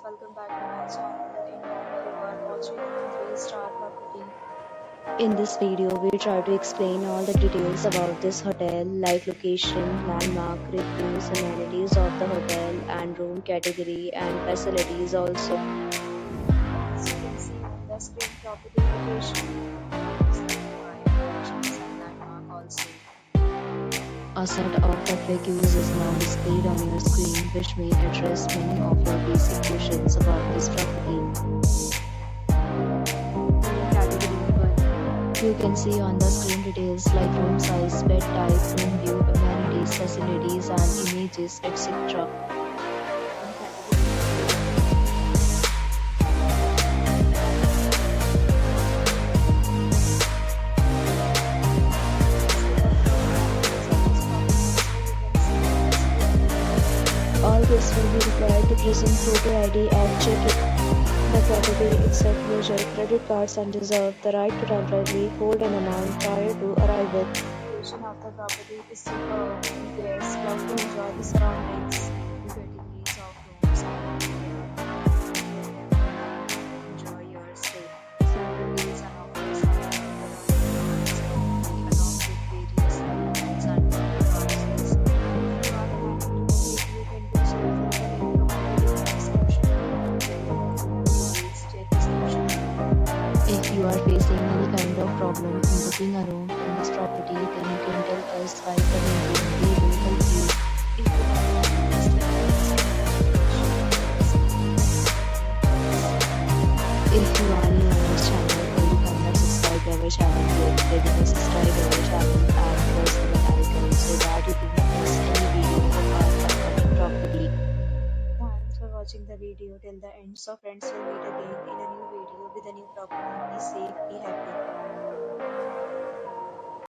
welcome back to my channel. And now you are watching a 3-star property. In this video, we try to explain all the details about this hotel, like location, landmark, reviews, amenities of the hotel, and room category and facilities also. As you can see on the screen, property location is nearby attractions and landmark also. A set of FAQs is now displayed on your screen, which may address many of your basic questions about this property. Category 1. You can see on the screen details like room size, bed type, room view, amenities, facilities, and images, etc. All this will be required to present photo ID at check-in. The property accepts major credit cards and reserve the right to temporarily hold an amount prior to arrival. The location of the property is superb. Guests love to enjoy the surroundings. The categories of rooms enjoy your stay. Several deals and offers are available on the property along with various amenities and parcels. If you are planning to visit, you can do so from the link provided in the description. Please check description. If you are facing any kind of problem in booking a room in this property, then you can tell us by commenting. We will help you. If you have any questions, If you are new on this channel or you have not subscribed our channel yet, then you can subscribe our channel and press the bell icon so that you do not miss any video of our upcoming property. thanks for watching the video till the end. So friends, will meet again in a new video with a new property. Be safe, be happy.